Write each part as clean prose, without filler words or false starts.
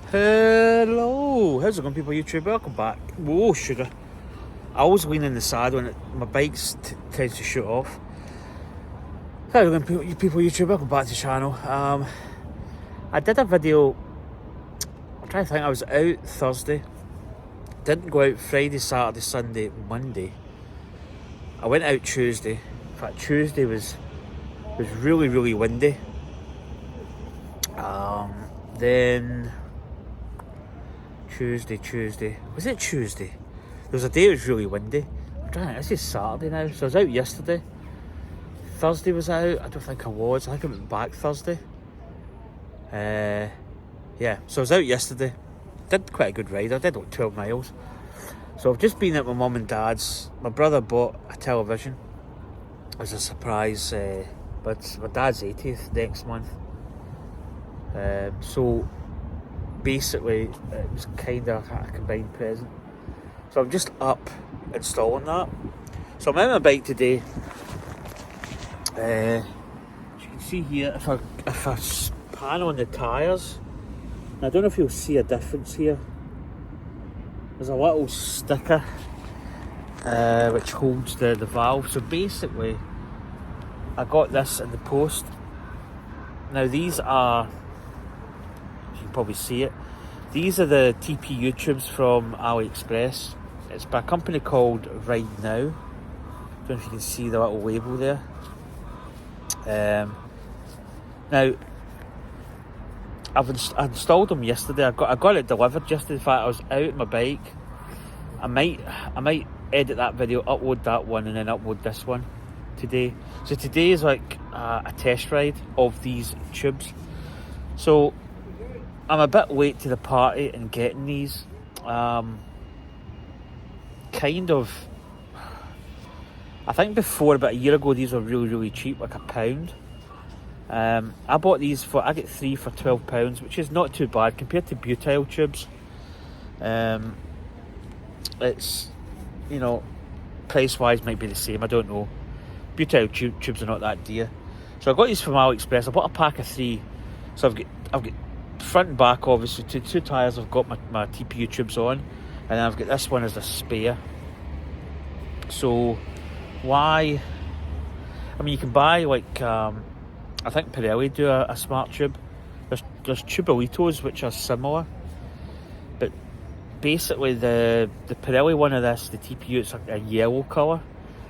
Hello, how's it going, people? YouTube, welcome back. Whoa, sugar! I always lean in the side when my bike tends to shoot off. How's it going, people? YouTube, welcome back to the channel. I did a video. I'm trying to think. I was out Thursday. Didn't go out Friday, Saturday, Sunday, Monday. I went out Tuesday. In fact, Tuesday was really, really windy. Then Tuesday. Was it Tuesday? There was a day it was really windy. I'm trying to think, this is Saturday now. So I was out yesterday. Thursday was out. I don't think I was. I think I went back Thursday. Yeah, so I was out yesterday. Did quite a good ride. I did like 12 miles. So I've just been at my mum and dad's. My brother bought a television as a surprise. But it's my dad's 80th next month. So basically it was kind of a combined present. So I'm just up installing that. So I'm out on my bike today. As you can see here, if I pan on the tyres, I don't know if you'll see a difference here. There's a little sticker which holds the valve. So basically I got this in the post. Now these are, you can probably see it, these are the TPU tubes from AliExpress. It's by a company called Ride Now. I don't know if you can see the little label there. Now I've installed them yesterday. I got it delivered yesterday. In fact, I was out on my bike. I might edit that video, upload that one, and then upload this one today. So today is like a test ride of these tubes. So I'm a bit late to the party in getting these. Kind of, I think before, about a year ago, these were really, really cheap, like £1. I bought these I get 3 for £12, which is not too bad compared to butyl tubes. It's, you know, price wise might be the same, I don't know. Butyl tubes are not that dear. So I got these from AliExpress. I bought a pack of 3. So I've got front and back, obviously, two tyres. I've got my TPU tubes on, and then I've got this one as a spare. So why, I mean, you can buy like I think Pirelli do a smart tube. There's Tubolitos which are similar, but basically the Pirelli one of this, the TPU, it's like a yellow colour.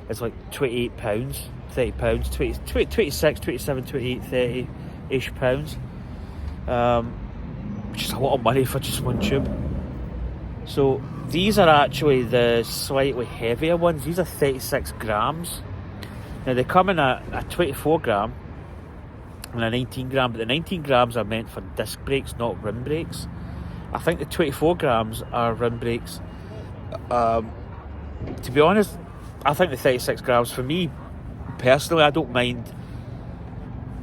It's like £28, £30, 20, 26, 27, 28, 30-ish pounds. Which is a lot of money for just one tube. So these are actually the slightly heavier ones. These are 36 grams. Now they come in a 24 gram and a 19 gram, but the 19 grams are meant for disc brakes, not rim brakes. I think the 24 grams are rim brakes. To be honest, I think the 36 grams, for me personally, I don't mind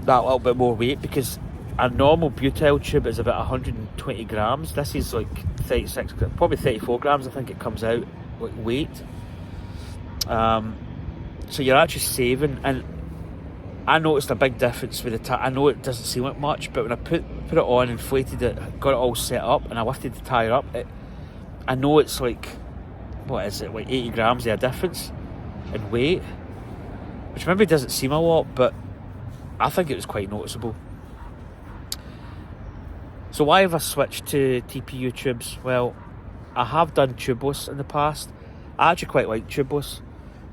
that little bit more weight, because a normal butyl tube is about 120 grams. This is like 36, probably 34 grams, I think it comes out, like, weight. So you're actually saving, and I noticed a big difference with the tyre. I know it doesn't seem like much, but when I put it on, inflated it, got it all set up, and I lifted the tyre up, I know it's like, what is it, like 80 grams of a difference in weight, which maybe doesn't seem a lot, but I think it was quite noticeable. So why have I switched to TPU tubes? Well, I have done tubeless in the past. I actually quite like tubeless.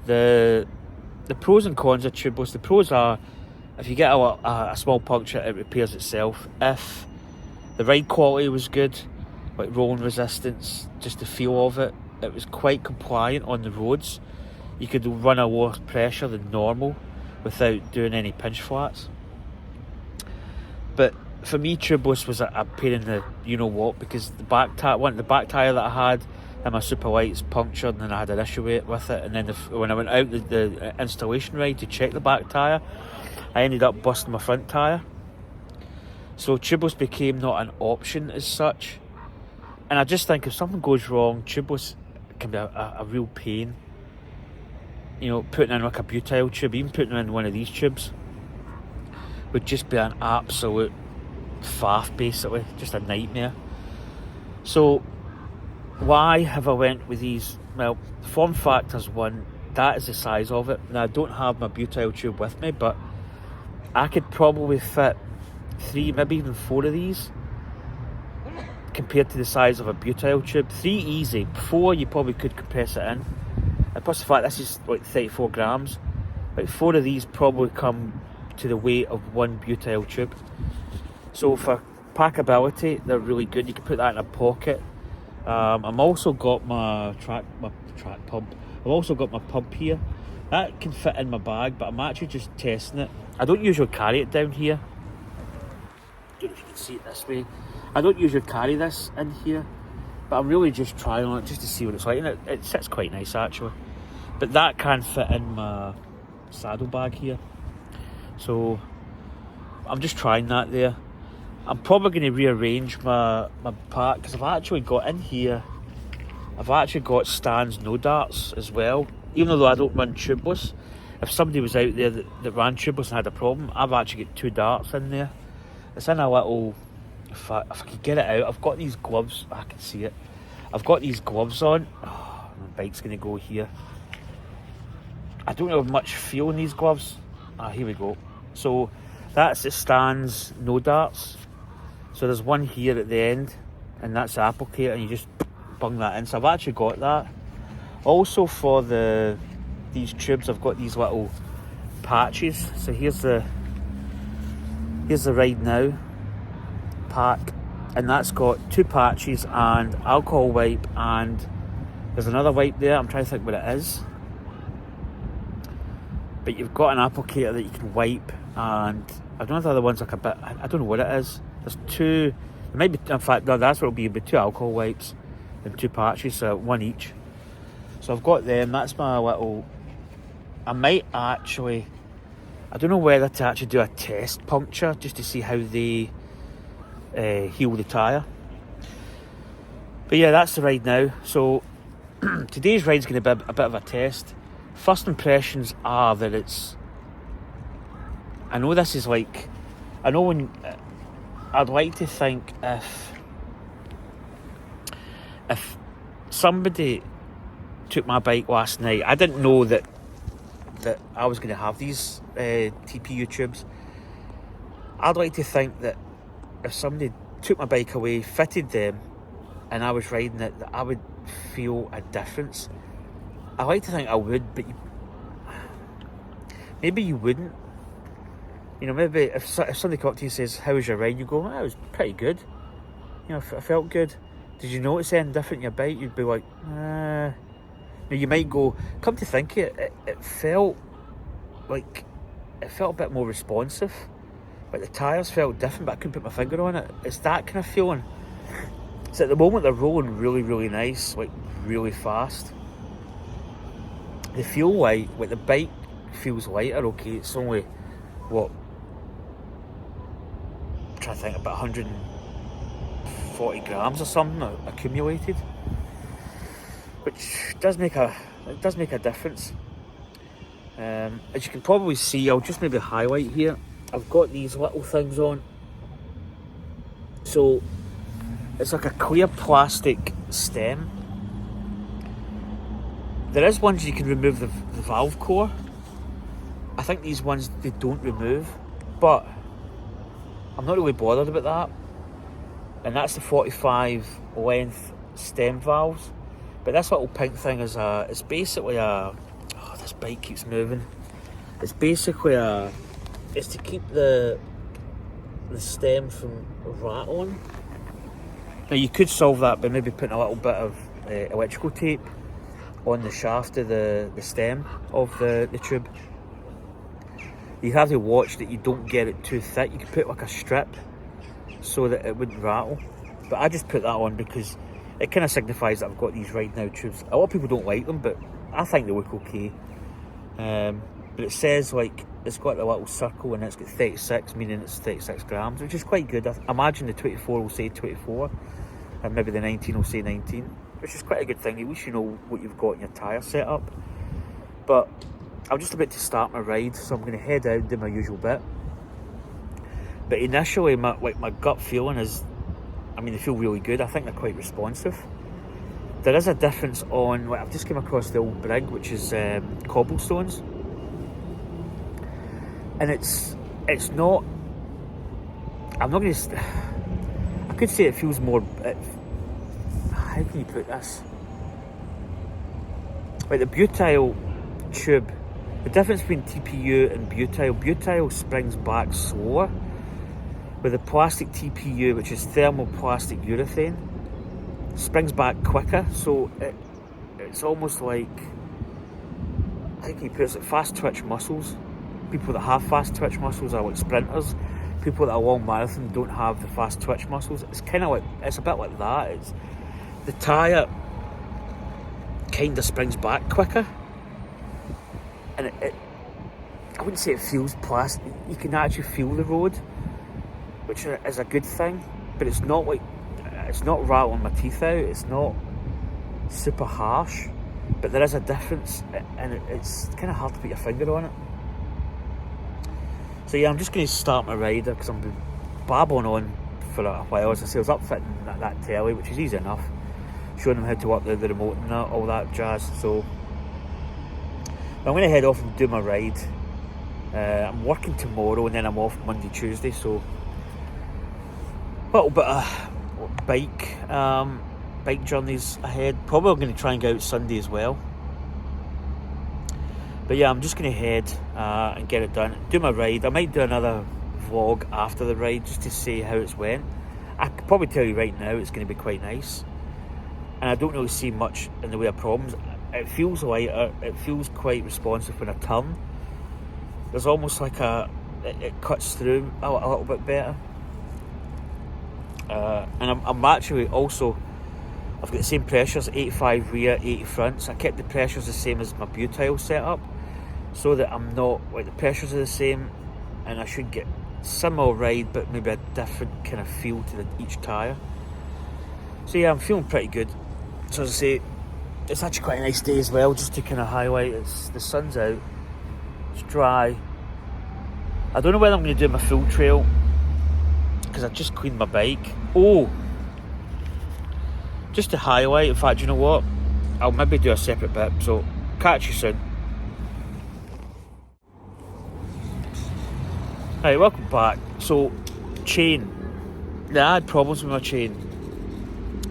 The pros and cons of tubeless. The pros are, if you get a small puncture, it repairs itself. If the ride quality was good, like rolling resistance, just the feel of it, it was quite compliant on the roads. You could run a lower pressure than normal without doing any pinch flats. But for me, tubeless was a pain in the you-know-what, because the back tyre that I had and my super lights punctured, and then I had an issue with it, and then when I went out the installation ride to check the back tyre, I ended up busting my front tyre. So tubeless became not an option as such, and I just think if something goes wrong, tubeless can be a real pain. You know, putting in like a butyl tube, even putting in one of these tubes, would just be an absolute faff, basically, just a nightmare. So why have I went with these? Well, form factor's one. That is the size of it. Now I don't have my butyl tube with me, but I could probably fit 3, maybe even 4 of these compared to the size of a butyl tube. 3 easy. 4 you probably could compress it in. And plus the fact this is like 34 grams. Like 4 of these probably come to the weight of 1 butyl tube. So for packability, they're really good. You can put that in a pocket. I'm also got my track pump. I've also got my pump here. That can fit in my bag, but I'm actually just testing it. I don't usually carry it down here. I don't know if you can see it this way. I don't usually carry this in here, but I'm really just trying it just to see what it's like. And it sits quite nice actually. But that can fit in my saddle bag here. So I'm just trying that there. I'm probably going to rearrange my pack because I've actually got in here, I've actually got Stan's no darts as well. Even though I don't run tubeless, if somebody was out there that ran tubeless and had a problem, I've actually got 2 darts in there. It's in a little, if I could get it out, I've got these gloves, I can see it. I've got these gloves on. Oh, my bike's going to go here. I don't have much feel in these gloves. Here we go. So that's the Stan's no darts. So there's one here at the end, and that's the applicator, and you just bung that in. So I've actually got that. Also for these tubes, I've got these little patches. So here's the Ride Now pack, and that's got 2 patches and alcohol wipe, and there's another wipe there. I'm trying to think what it is. But you've got an applicator that you can wipe, and I don't know if the other one's like a bit, I don't know what it is. There's 2, there might be, in fact, no, that's what it'll be, but 2 alcohol wipes and 2 patches, so 1 each. So I've got them, that's my little, I might actually, I don't know whether to actually do a test puncture just to see how they heal the tyre. But yeah, that's the Ride Now. So today's ride's going to be a bit of a test. First impressions are that it's, I know this is like, I know when, I'd like to think if somebody took my bike last night, I didn't know that I was going to have these TPU tubes. I'd like to think that if somebody took my bike away, fitted them, and I was riding it, that I would feel a difference. I like to think I would, but maybe you wouldn't. You know, maybe if somebody come up to you and says, "How was your ride?" You go, "It was pretty good. You know, I felt good." Did you notice anything different in your bike? You'd be like, Now you might go, come to think of it, it felt like, it felt a bit more responsive. Like the tyres felt different, but I couldn't put my finger on it. It's that kind of feeling. So at the moment they're rolling really, really nice, like really fast. They feel light, like the bike feels lighter, okay, it's only, what, I'm trying to think, about 140 grams or something accumulated, which does make a difference. As you can probably see, I'll just maybe highlight here, I've got these little things on. So it's like a clear plastic stem. There is ones you can remove the valve core. I think these ones they don't remove, but I'm not really bothered about that. And that's the 45 length stem valves. But this little pink thing is it's basically a, oh, this bike keeps moving. It's basically it's to keep the stem from rattling. Now you could solve that by maybe putting a little bit of electrical tape on the shaft of the stem of the tube. You have to watch that you don't get it too thick. You can put like a strip so that it wouldn't rattle. But I just put that on because it kind of signifies that I've got these Ride Now tubes. A lot of people don't like them, but I think they look okay. But it says like, it's got a little circle and it's got 36, meaning it's 36 grams, which is quite good. I imagine the 24 will say 24, and maybe the 19 will say 19, which is quite a good thing. At least you know what you've got in your tyre setup. But I'm just about to start my ride, so I'm going to head out and do my usual bit. But initially, my gut feeling is I mean, they feel really good. I think they're quite responsive. There is a difference on, like, I've just come across the old Brig, which is cobblestones, and it's not, I'm not going to, I could say it feels more, how can you put this? Like the butyl tube, the difference between TPU and butyl springs back slower, with the plastic TPU, which is thermoplastic urethane, springs back quicker. So it's almost like, I think he puts it, fast twitch muscles. People that have fast twitch muscles are like sprinters. People that are long marathon don't have the fast twitch muscles. It's kind of like, it's a bit like that. It's the tyre kind of springs back quicker, and it I wouldn't say it feels plastic. You can actually feel the road, which is a good thing, but it's not like, it's not rattling my teeth out. It's not super harsh, but there is a difference, and it's kind of hard to put your finger on it. So yeah, I'm just going to start my rider because I'm babbling on for a while. As I say, I was upfitting that telly, which is easy enough, showing them how to work the remote and all that jazz. So I'm going to head off and do my ride. I'm working tomorrow and then I'm off Monday, Tuesday, so a little bit of bike journeys ahead. Probably I'm going to try and go out Sunday as well. But yeah, I'm just going to head and get it done, do my ride. I might do another vlog after the ride just to see how it's went. I could probably tell you right now it's going to be quite nice, and I don't really see much in the way of problems. It feels lighter, it feels quite responsive when I turn. There's almost like it cuts through a little bit better. And I'm actually also, I've got the same pressures, 85 rear, 80 front. So I kept the pressures the same as my butyl setup, so that I'm not, like, the pressures are the same, and I should get similar ride, but maybe a different kind of feel to each tyre. So yeah, I'm feeling pretty good. So as I say, it's actually quite a nice day as well, just to kind of highlight, the sun's out, it's dry. I don't know whether I'm going to do my full trail, because I just cleaned my bike. Oh, just to highlight, in fact, you know what? I'll maybe do a separate bit, so catch you soon. Right, welcome back. So, chain. I had problems with my chain,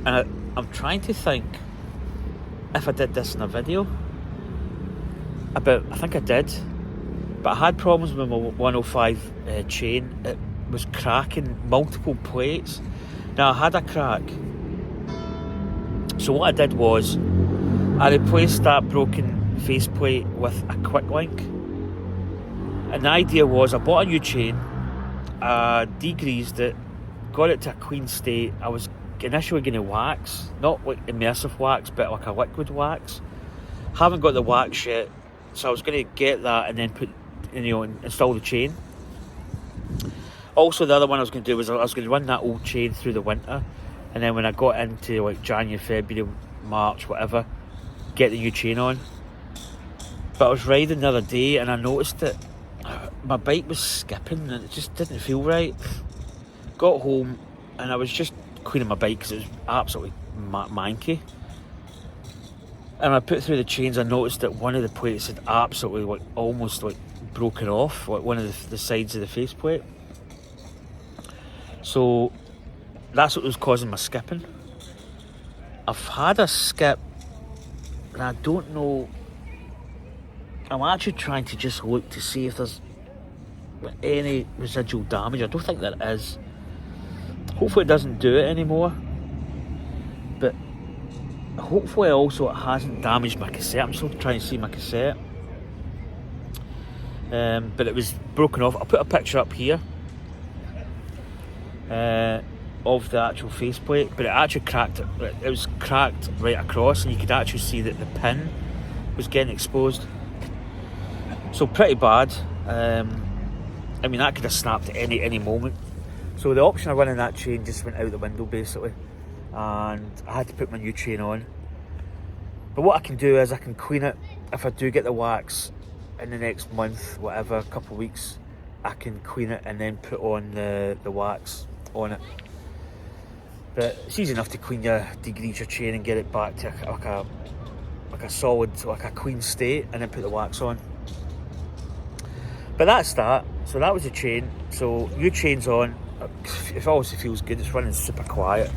and I'm trying to think if I did this in a video. I think I did, but I had problems with my 105 chain. It was cracking multiple plates. Now, I had a crack, so what I did was I replaced that broken faceplate with a quick link. And the idea was I bought a new chain, degreased it, got it to a clean state. I was initially going to wax, not like immersive wax, but like a liquid wax. Haven't got the wax yet, so I was going to get that and then install the chain. Also, the other one I was going to do was I was going to run that old chain through the winter, and then when I got into like January, February, March, whatever, get the new chain on. But I was riding the other day and I noticed that my bike was skipping and it just didn't feel right. Got home and I was just cleaning my bike because it was absolutely manky. And I put through the chains, I noticed that one of the plates had absolutely almost broken off, like one of the sides of the faceplate. So that's what was causing my skipping. I've had a skip and I don't know, I'm actually trying to just look to see if there's any residual damage. I don't think there is. Hopefully it doesn't do it anymore, but hopefully also it hasn't damaged my cassette. I'm still trying to see my cassette, but it was broken off. I'll put a picture up here of the actual faceplate, but it actually cracked. It was cracked right across, and you could actually see that the pin was getting exposed. So pretty bad. I mean, that could have snapped at any moment. So the option of running that chain just went out the window basically, and I had to put my new chain on. But what I can do is I can clean it. If I do get the wax in the next month, whatever, a couple of weeks, I can clean it and then put on the wax on it. But it's easy enough to clean your degrease your chain and get it back to like a solid, like a clean state, and then put the wax on. But that's that. So that was the chain. So new chain's on. It obviously feels good. It's running super quiet.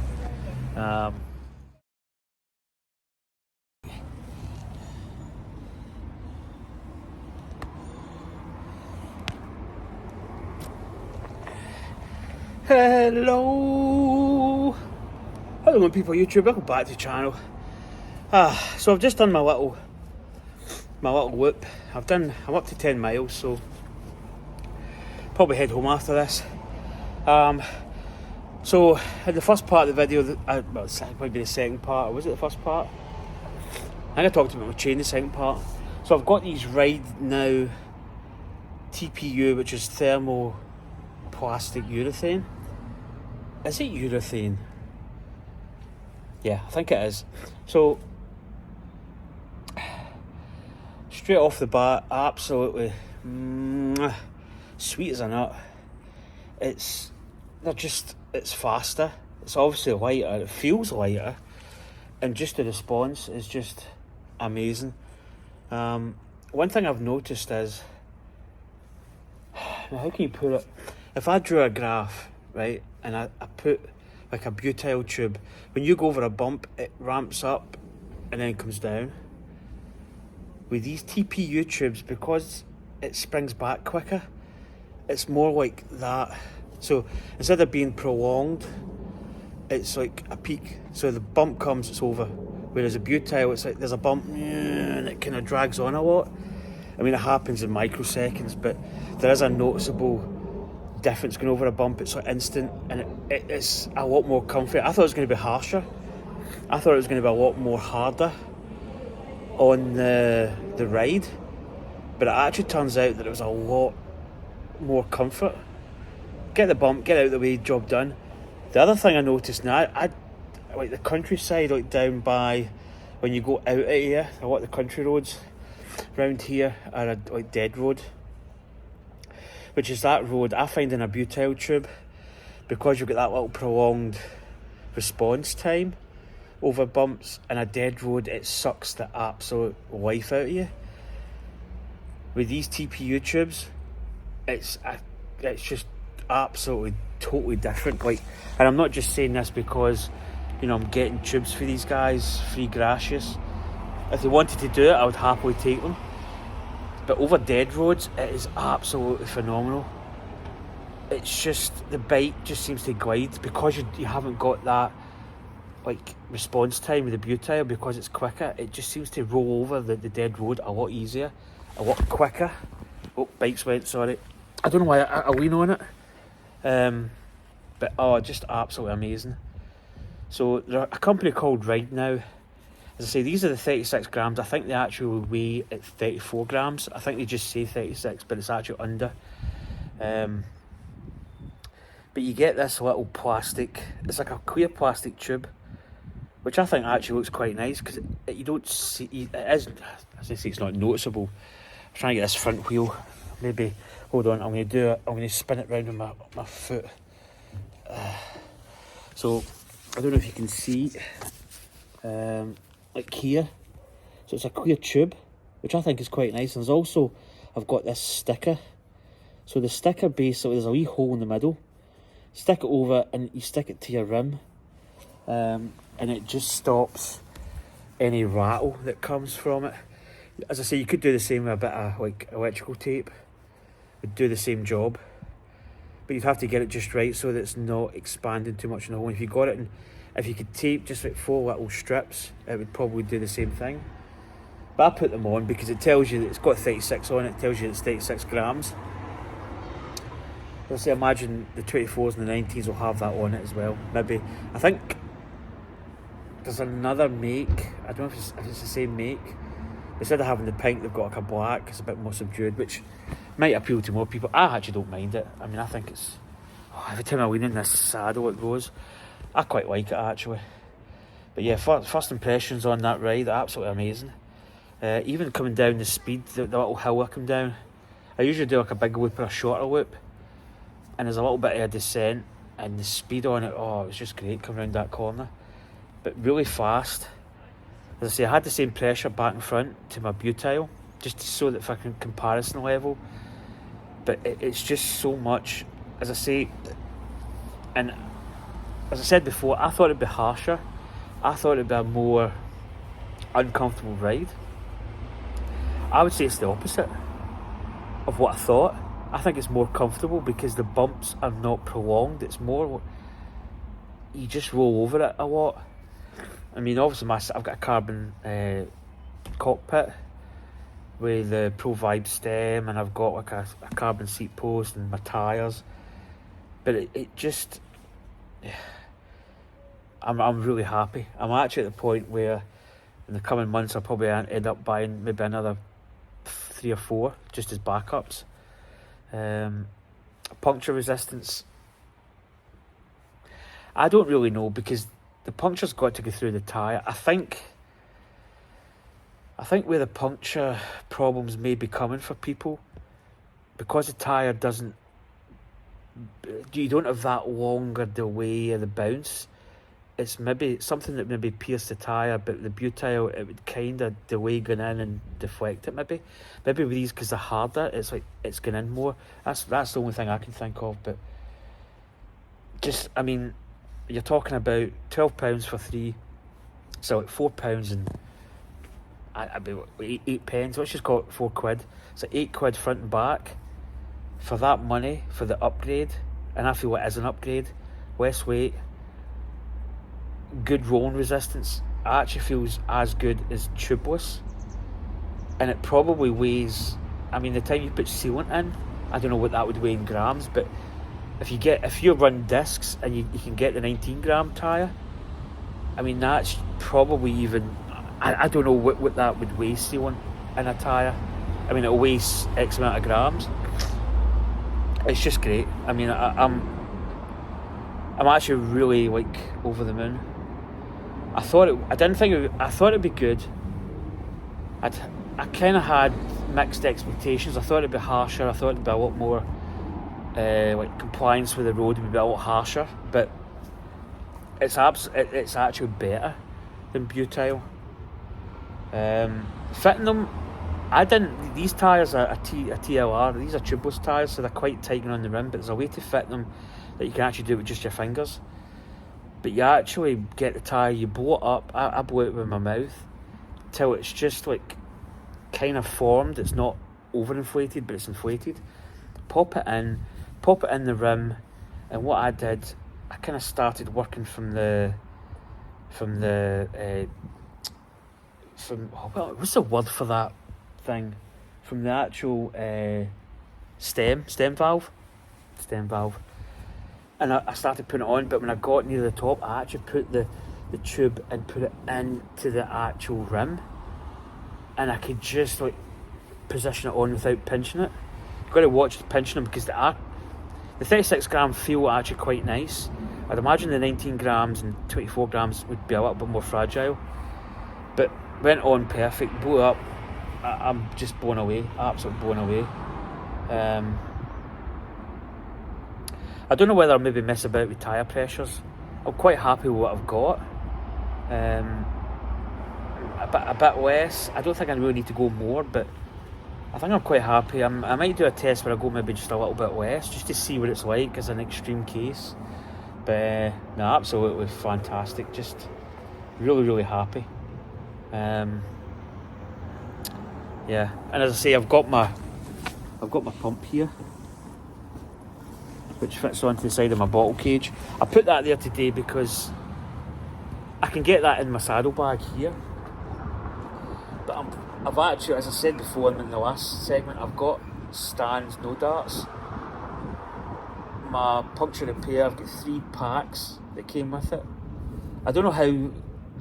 Hello people, YouTube, welcome back to the channel. So I've just done my little whoop. I'm up to 10 miles, so probably head home after this. So in the first part of the video, well, it might be the second part, or was it the first part? I think I talked about my chain, the second part. So I've got these Ride Now TPU, which is thermoplastic urethane. Is it urethane? Yeah, I think it is. So straight off the bat, absolutely sweet as a nut. It's faster. It's obviously lighter. It feels lighter, and just the response is just amazing. One thing I've noticed is, now how can you put it? If I drew a graph, right, and I put like a butyl tube, when you go over a bump, it ramps up and then comes down. With these TPU tubes, because it springs back quicker, it's more like that. So instead of being prolonged, it's like a peak. So the bump comes, it's over. Whereas a butyl, it's like there's a bump and it kind of drags on a lot. I mean, it happens in microseconds, but there is a noticeable difference going over a bump. It's like instant, and it's a lot more comfy. I thought it was going to be harsher. I thought it was going to be a lot more harder on the ride, but it actually turns out that it was a lot more comfort. Get the bump, get out of the way, job done. The other thing I noticed now, I like the countryside, like down by when you go out of here, a lot of the country roads around here are a like dead road, which is that road I find in a butyl tube, because you've got that little prolonged response time over bumps. In a dead road, it sucks the absolute life out of you. With these TPU tubes, it's just absolutely totally different. Like, and I'm not just saying this because, you know, I'm getting tubes for these guys free gracious. If they wanted to do it, I would happily take them. But over dead roads, it is absolutely phenomenal. It's just, the bike just seems to glide because you haven't got that like response time with the butyl, because it's quicker. It just seems to roll over the dead road a lot easier, a lot quicker. Oh, bikes went, sorry. I don't know why I lean on it. But just absolutely amazing. So they're a company called Ride Now. As I say, these are the 36 grams. I think they actually weigh at 34 grams. I think they just say 36, but it's actually under. But you get this little plastic, it's like a clear plastic tube, which I think actually looks quite nice, because you don't see, it is, as I say, it's not noticeable. I'm trying to get this front wheel, maybe, hold on, I'm going to spin it round with my foot. So, I don't know if you can see, like here, so it's a clear tube, which I think is quite nice. And there's also, I've got this sticker. So the sticker basically, there's a wee hole in the middle, stick it over and you stick it to your rim, and it just stops any rattle that comes from it. As I say, you could do the same with a bit of like electrical tape, would do the same job, but you'd have to get it just right so that it's not expanding too much in the hole. If you got it, and if you could tape just like 4 little strips, it would probably do the same thing. But I put them on because it tells you that it's got 36 on it, it tells you it's 36 grams. So imagine the 24s and the 90s will have that on it as well. Maybe, I think there's another make, I don't know if it's the same make. Instead of having the pink, they've got like a black, it's a bit more subdued, which might appeal to more people. I actually don't mind it. I mean, I think it's, every time I lean in this saddle it goes. I quite like it actually. But yeah, first impressions on that ride, absolutely amazing. Even coming down the speed, the little hill I come down, I usually do like a big loop or a shorter loop, and there's a little bit of a descent, and the speed on it, oh, it was just great coming around that corner, but really fast. As I say, I had the same pressure back and front to my Butyl, just so that fucking comparison level, but it's just so much, as I say, and as I said before, I thought it'd be harsher. I thought it'd be a more uncomfortable ride. I would say it's the opposite of what I thought. I think it's more comfortable because the bumps are not prolonged. It's more, you just roll over it a lot. I mean, obviously I've got a carbon cockpit with the Pro Vibe stem, and I've got like a carbon seat post and my tyres, but it just, I'm really happy. I'm actually at the point where in the coming months I'll probably end up buying maybe another 3 or 4 just as backups. Puncture resistance, I don't really know, because the puncture's got to go through the tyre. I think where the puncture problems may be coming for people, because the tyre doesn't, you don't have that longer delay of the bounce. It's maybe something that maybe pierced the tyre, but the Butyl, it would kind of delay going in and deflect it maybe. Maybe with these, because they're harder, it's like it's going in more. That's the only thing I can think of. But just, I mean, you're talking about £12 for 3, so like £4 and I'd be 8 pence. Let's just call it £4. So £8 front and back for that money for the upgrade, and I feel it is an upgrade. Less weight, good rolling resistance. It actually feels as good as tubeless, and it probably weighs, I mean, the time you put sealant in, I don't know what that would weigh in grams, but if you run discs and you can get the 19-gram tyre, I mean, that's probably even, I don't know what that would weigh sealant in a tyre. I mean, it'll weigh X amount of grams. It's just great. I mean, I'm actually really like over the moon. I thought it'd be good. I kind of had mixed expectations. I thought it'd be harsher. I thought it'd be a lot more like compliance with the road would be a lot harsher. But it's actually better than Butyl. Fitting them, these tyres are a TLR. These are tubeless tyres, so they're quite tight on the rim. But there's a way to fit them that you can actually do it with just your fingers. But you actually get the tyre, you blow it up. I blow it with my mouth till it's just like kind of formed. It's not overinflated, but it's inflated. Pop it in the rim, and what I did, I kind of started working from what's the word for that thing? From the actual stem valve. And I started putting it on, but when I got near the top, I actually put the tube and put it into the actual rim, and I could just like position it on without pinching it. You've got to watch the pinching them, because the 36 gram feel actually quite nice. I'd imagine the 19 grams and 24 grams would be a little bit more fragile, but went on perfect, blew up. I'm just blown away, absolutely blown away. I don't know whether I'll maybe mess about with tyre pressures. I'm quite happy with what I've got. A bit less. I don't think I really need to go more, but I think I'm quite happy. I might do a test where I go maybe just a little bit less, just to see what it's like as an extreme case. But no, absolutely fantastic. Just really, really happy. Yeah, and as I say, I've got my pump here, which fits onto the side of my bottle cage. I put that there today because I can get that in my saddlebag here. But I've actually, as I said before in the last segment, I've got stands, no darts. My puncture repair, I've got 3 packs that came with it. I don't know how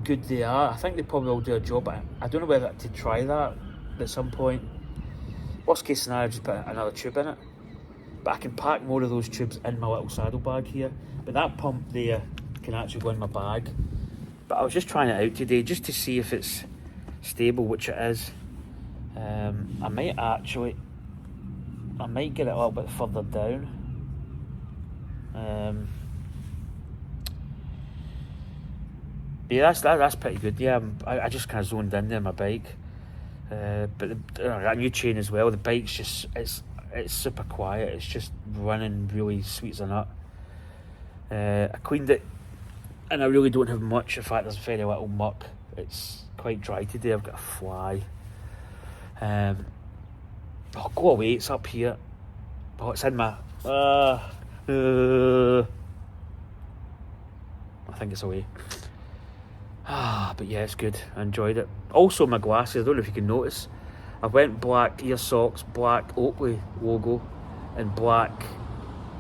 good they are. I think they probably will do a job, but I don't know whether to try that at some point. Worst case scenario, just put another tube in it. But I can pack more of those tubes in my little saddlebag here. But that pump there can actually go in my bag. But I was just trying it out today just to see if it's stable, which it is. I might get it a little bit further down. Yeah, that's pretty good. Yeah, I just kind of zoned in there on my bike. But that new chain as well. The bike's just it's super quiet. It's just running really sweet as a nut. I cleaned it, and I really don't have much. In fact, there's very little muck. It's quite dry today. I've got a fly. Oh, go away! It's up here. Oh, it's in my. I think it's away. But yeah, it's good. I enjoyed it. Also, my glasses. I don't know if you can notice. I went black ear socks, black Oakley logo, and black.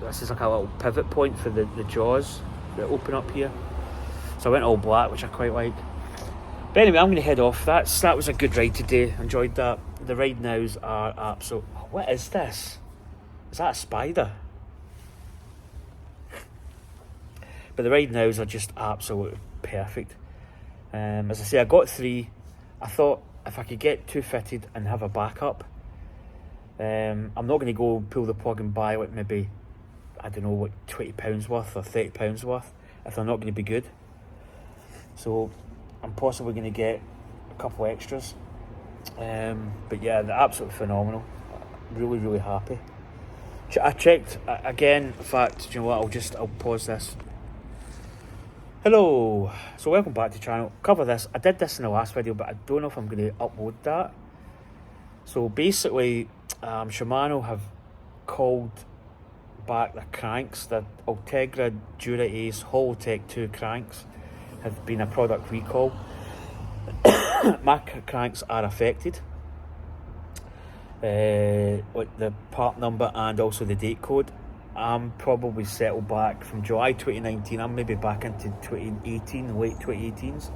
This is like a little pivot point for the jaws that open up here. So I went all black, which I quite like. But anyway, I'm going to head off. That was a good ride today. Enjoyed that. The ride nows are absolute. What is this? Is that a spider? But the ride nows are just absolutely perfect. As I say, I got 3. I thought if I could get 2 fitted and have a backup, I'm not going to go pull the plug and buy like maybe, I don't know, what, £20 worth or £30 worth if they're not going to be good. So I'm possibly going to get a couple extras. But yeah, they're absolutely phenomenal. Really, really happy. I checked again. In fact, do you know what? I'll pause this. Hello. So welcome back to the channel. Cover this. I did this in the last video, but I don't know if I'm going to upload that. So basically, Shimano have called back the cranks. The Ultegra Dura Ace Holotech 2 cranks have been a product recall. My cranks are affected. Like the part number and also the date code. I'm probably settled back from July 2019. I'm maybe back into 2018, late 2018s.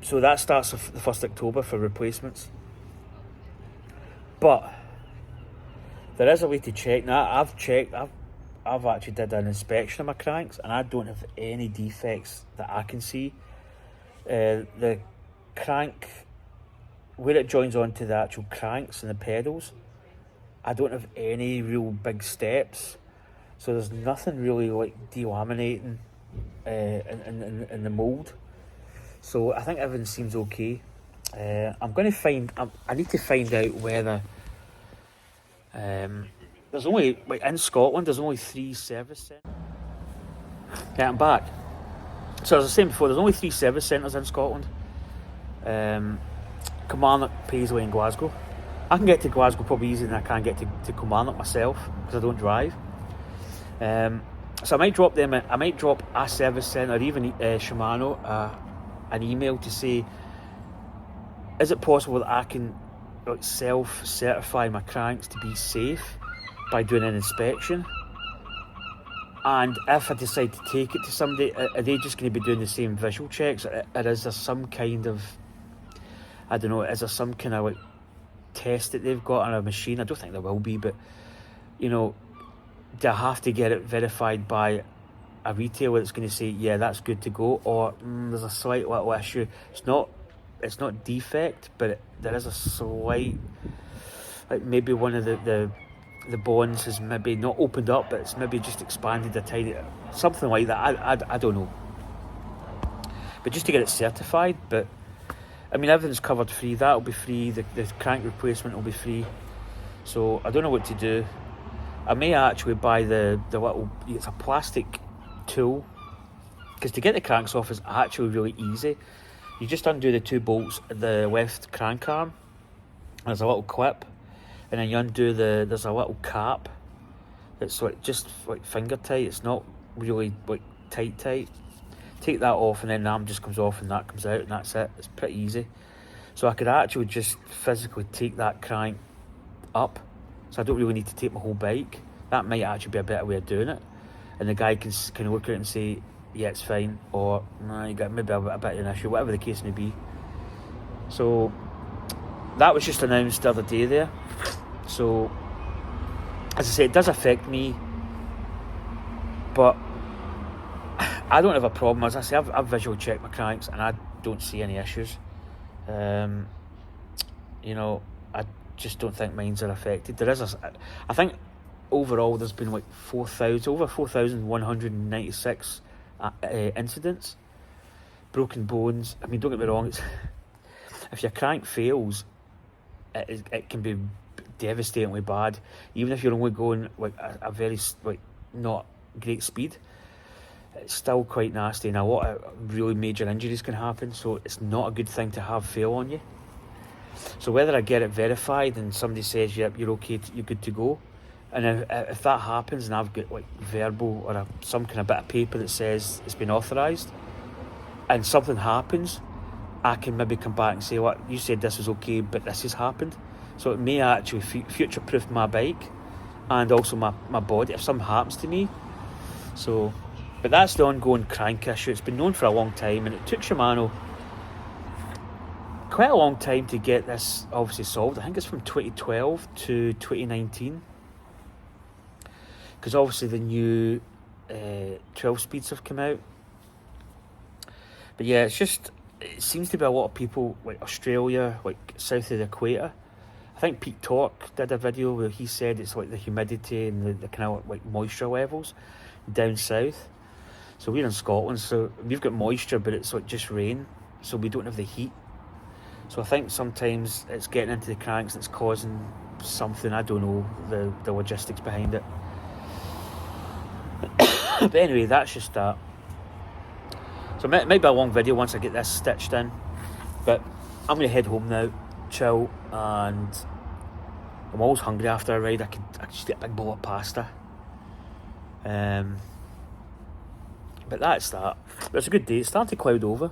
So that starts the 1st October for replacements. But there is a way to check. Now I've checked. I've actually did an inspection of my cranks, and I don't have any defects that I can see. The crank, where it joins onto the actual cranks and the pedals, I don't have any real big steps, so there's nothing really like delaminating in the mould. So I think everything seems okay. I'm going to find. I need to find out whether there's only, like in Scotland, there's only 3 service centres. Yeah, I'm back. So as I was saying before, there's only 3 service centres in Scotland. Kilmarnock, Paisley and Glasgow. I can get to Glasgow probably easier than I can get to Kilmarnock myself, because I don't drive. So I might drop them. I might drop a service centre or even Shimano an email to say, is it possible that I can like self-certify my cranks to be safe by doing an inspection? And if I decide to take it to somebody, are they just going to be doing the same visual checks, or is there some kind of, I don't know, is there some kind of like test that they've got on a machine? I don't think there will be, but you know, do I have to get it verified by a retailer that's going to say, yeah, that's good to go, or there's a slight little issue? It's not defect, but there is a slight, like maybe one of the bonds has maybe not opened up, but it's maybe just expanded a tiny, something like that. I don't know. But just to get it certified. But I mean, everything's covered free. That'll be free. The crank replacement will be free. So I don't know what to do. I may actually buy the little, it's a plastic tool, because to get the cranks off is actually really easy. You just undo the 2 bolts at the left crank arm. There's a little clip, and then you undo there's a little cap that's like just like finger tight. It's not really like tight. Take that off, and then the arm just comes off and that comes out, and that's it. It's pretty easy. So I could actually just physically take that crank up, so I don't really need to take my whole bike. That might actually be a better way of doing it, and the guy can look at it and say, yeah, it's fine, or nah, you got maybe a bit of an issue, whatever the case may be. So that was just announced the other day there. So as I say, it does affect me, but I don't have a problem. As I say, I've visual checked my cranks and I don't see any issues. You know, I just don't think mines are affected. There is I think overall there's been like over 4,196 incidents, broken bones. I mean, don't get me wrong, it's, if your crank fails, it can be devastatingly bad, even if you're only going like a very like not great speed. It's still quite nasty, and a lot of really major injuries can happen, so it's not a good thing to have fail on you. So whether I get it verified and somebody says, yep, you're okay, you're good to go, and if that happens and I've got like verbal or some kind of bit of paper that says it's been authorised, and something happens, I can maybe come back and say, what, you said this was okay, but this has happened. So it may actually future-proof my bike and also my body if something happens to me. So, but that's the ongoing crank issue. It's been known for a long time, and it took Shimano quite a long time to get this obviously solved. I think it's from 2012 to 2019, because obviously the new 12 speeds have come out. But yeah, it seems to be a lot of people like Australia, like south of the equator. I think Pete Torque did a video where he said it's like the humidity and the kind of like moisture levels down south. So we're in Scotland, so we've got moisture, but it's like just rain, so we don't have the heat. So I think sometimes it's getting into the cranks and it's causing something. I don't know the logistics behind it. But anyway, that's just that. So it might be a long video once I get this stitched in, but I'm going to head home now, chill, and I'm always hungry after a ride. I could just get a big bowl of pasta. But that's that. But it's a good day. It's starting to cloud over.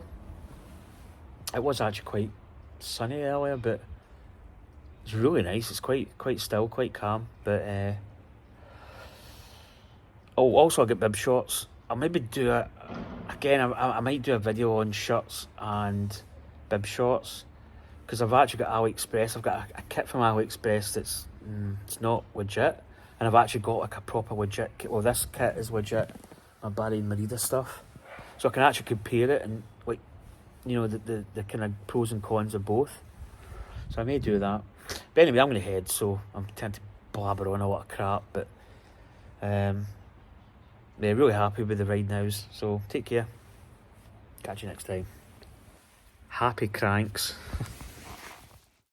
It was actually quite sunny earlier, but it's really nice. It's quite still, quite calm. But also I'll get bib shorts. I'll maybe do it again. I might do a video on shirts and bib shorts, because I've actually got AliExpress. I've got a kit from AliExpress that's it's not legit, and I've actually got like a proper legit kit. Well, this kit is legit, my Barry and Merida stuff, so I can actually compare it and like, you know, the kind of pros and cons of both. So I may do that. But anyway, I'm going to head, so I'm tempted to blabber on a lot of crap, but yeah, really happy with the ride nows. So take care. Catch you next time. Happy cranks.